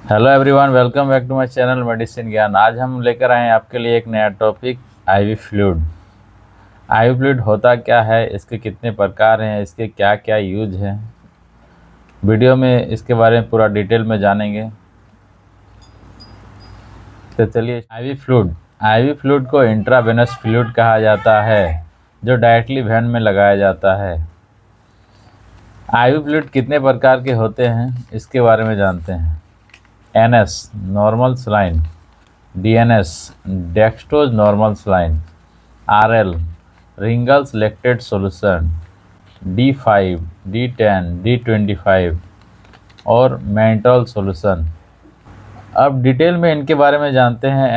Hello everyone, welcome back to my channel medicine Gyan. आज हम लेकर आए हैं आपके लिए एक नया topic, IV fluid. IV fluid होता क्या है, इसके कितने प्रकार हैं, इसके क्या क्या यूज हैं, वीडियो में इसके बारे में पूरा डिटेल में जानेंगे। तो चलिए, आईवी फ्लूइड को इंट्रावेनस फ्लूइड कहा जाता है, जो डायरेक्टली वेन में लगाया जाता है। आईवी फ्लूइड कितने प्रकार के होते हैं, इसके बारे में जानते हैं। NS normal saline, DNS dextrose normal saline, RL wrinkles lactate solution, D5, D10, D25 और मेंटोल सॉल्यूशन। अब डिटेल में इनके बारे में जानते हैं।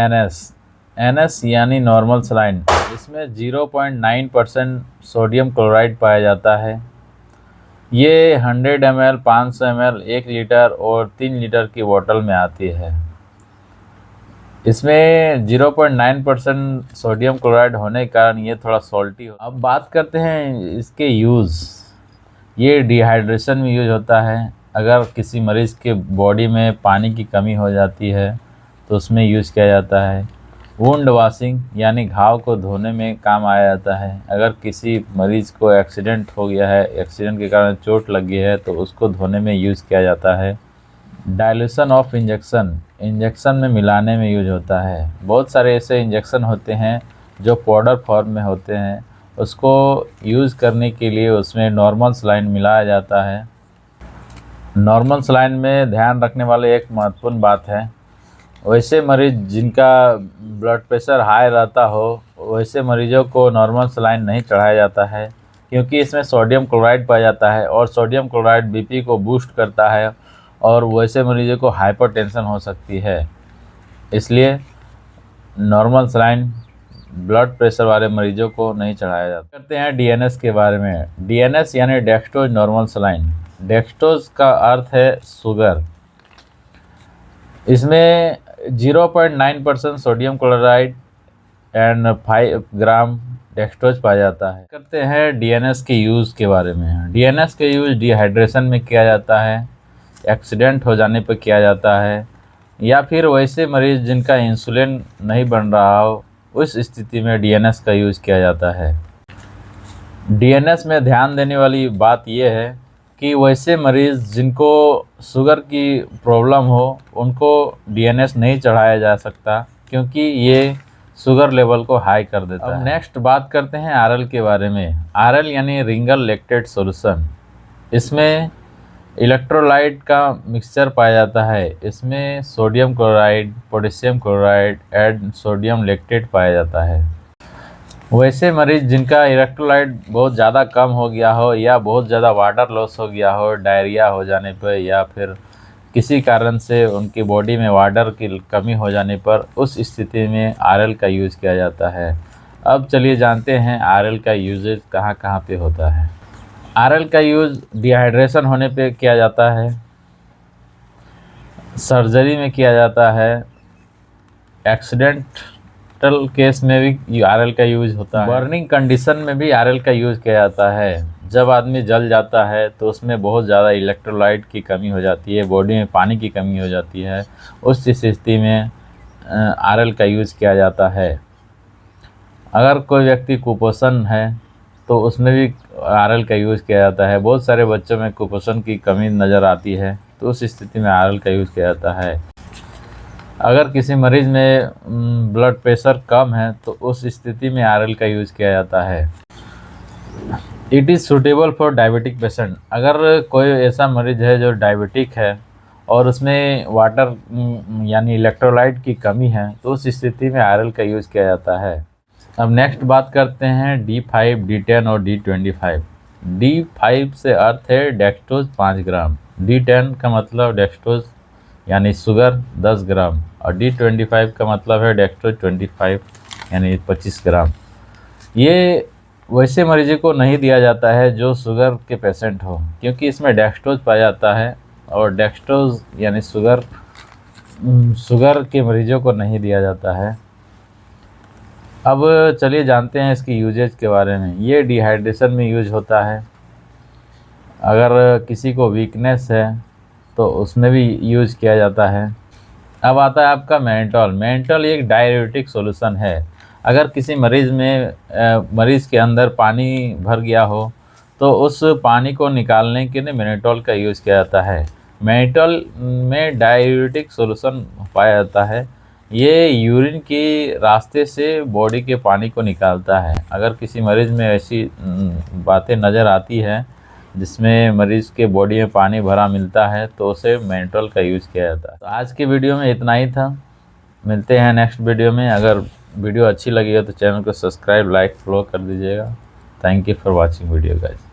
एनएस यानी नॉर्मल सलाइन, इसमें 0.9% सोडियम क्लोराइड पाया जाता है। ये 100 ml, 500 ml, 1 लीटर और 3 लीटर की बोतल में आती है। इसमें 0.9% सोडियम क्लोराइड होने के कारण ये थोड़ा सॉल्टी हो। अब बात करते हैं इसके यूज़। ये डिहाइड्रेशन में यूज होता है। अगर किसी मरीज़ के बॉडी में पानी की कमी हो जाती है तो उसमें यूज़ किया जाता है। वुंड वॉशिंग यानी घाव को धोने में काम आया जाता है। अगर किसी मरीज़ को एक्सीडेंट हो गया है, एक्सीडेंट के कारण चोट लगी है, तो उसको धोने में यूज़ किया जाता है। डाइल्यूशन ऑफ इंजेक्शन में मिलाने में यूज होता है। बहुत सारे ऐसे इंजेक्शन होते हैं जो पाउडर फॉर्म में होते हैं, उसको यूज़ करने के लिए उसमें नॉर्मल सलाइन मिलाया जाता है। नॉर्मल सलाइन में ध्यान रखने वाले एक महत्वपूर्ण बात है, वैसे मरीज जिनका ब्लड प्रेशर हाई रहता हो, वैसे मरीजों को नॉर्मल सलाइन नहीं चढ़ाया जाता है, क्योंकि इसमें सोडियम क्लोराइड पाया जाता है और सोडियम क्लोराइड बीपी को बूस्ट करता है और वैसे मरीजों को हाइपरटेंशन हो सकती है। इसलिए नॉर्मल सलाइन ब्लड प्रेशर वाले मरीजों को नहीं चढ़ाया जाता। करते हैं डीएनएस के बारे में। डीएनएस यानी डेक्सट्रोज नॉर्मल सलाइन। डेक्सट्रोज का अर्थ है शुगर। इसमें 0.9% sodium chloride and 5 gram dextrose पाया जाता है। करते हैं डीएनएस के यूज़ के बारे में। डीएनएस के यूज़ डिहाइड्रेशन में किया जाता है, एक्सीडेंट हो जाने पर किया जाता है, या फिर वैसे मरीज़ जिनका इंसुलिन नहीं बन रहा हो, उस स्थिति में डीएनएस का यूज़ किया जाता है। डीएनएस में ध्यान देने वाली बात यह है कि वैसे मरीज़ जिनको शुगर की प्रॉब्लम हो, उनको डीएनएस नहीं चढ़ाया जा सकता, क्योंकि ये शुगर लेवल को हाई कर देता है। अब नेक्स्ट बात करते हैं आरएल के बारे में। आरएल यानी रिंगल लैक्टेट सॉल्यूशन। इसमें इलेक्ट्रोलाइट का मिक्सचर पाया जाता है। इसमें sodium chloride, potassium chloride and sodium lactate पाया जाता है। वैसे मरीज जिनका इलेक्ट्रोलाइट बहुत ज़्यादा कम हो गया हो, या बहुत ज़्यादा वाटर लॉस हो गया हो डायरिया हो जाने पर, या फिर किसी कारण से उनकी बॉडी में वाटर की कमी हो जाने पर, उस स्थिति में आरएल का यूज़ किया जाता है। अब चलिए जानते हैं आरएल का यूजेज कहाँ कहाँ पे होता है। आरएल का यूज़ डिहाइड्रेशन होने पे किया जाता है, सर्जरी में किया जाता है, एक्सीडेंटल केस में भी आरएल का यूज़ होता है, बर्निंग कंडीशन में भी आरएल का यूज़ किया जाता है। जब आदमी जल जाता है तो उसमें बहुत ज़्यादा इलेक्ट्रोलाइट की कमी हो जाती है, बॉडी में पानी की कमी हो जाती है, उस स्थिति में आरएल का यूज़ किया जाता है। अगर कोई व्यक्ति कुपोषण है तो उसमें भी आरएल का यूज़ किया जाता है। बहुत सारे बच्चों में कुपोषण की कमी नज़र आती है, तो उस स्थिति में आरएल का यूज़ किया जाता है। अगर किसी मरीज़ में ब्लड प्रेशर कम है तो उस स्थिति में आरएल का यूज़ किया जाता है। It is suitable for diabetic patient. अगर कोई ऐसा मरीज़ है जो डायबिटिक है और उसमें वाटर यानी इलेक्ट्रोलाइट की कमी है, तो उस स्थिति में आरएल का यूज़ किया जाता है। अब नेक्स्ट बात करते हैं D5, D10 और D25। D5 से अर्थ है डेक्सट्रोज 5 ग्राम, D10 का मतलब डेक्सट्रोज यानी शुगर 10 ग्राम, और D25 का मतलब है डेक्सट्रोज 25 यानी 25 ग्राम। ये वैसे मरीजों को नहीं दिया जाता है जो शुगर के पेशेंट हो, क्योंकि इसमें डेक्सट्रोज पाया जाता है, और डेक्सट्रोज यानी शुगर के मरीजों को नहीं दिया जाता है। अब चलिए जानते हैं इसकी यूजेज के बारे में। ये डिहाइड्रेशन में यूज होता है। अगर किसी को वीकनेस है तो उसमें भी यूज़ किया जाता है। अब आता है आपका मेंटोल। मेंटोल एक डाययूरेटिक सॉल्यूशन है। अगर किसी मरीज़ के अंदर पानी भर गया हो तो उस पानी को निकालने के लिए मेंटोल का यूज़ किया जाता है। मेंटोल में डाययूरेटिक सॉल्यूशन पाया जाता है। ये यूरिन के रास्ते से बॉडी के पानी को निकालता है। अगर किसी मरीज़ में ऐसी बातें नज़र आती है जिसमें मरीज़ के बॉडी में पानी भरा मिलता है तो उसे मेंटोल का यूज़ किया जाता है। तो आज की वीडियो में इतना ही था। मिलते हैं नेक्स्ट वीडियो में। अगर वीडियो अच्छी लगी हो तो चैनल को सब्सक्राइब, लाइक, फॉलो कर दीजिएगा। Thank you for watching video guys.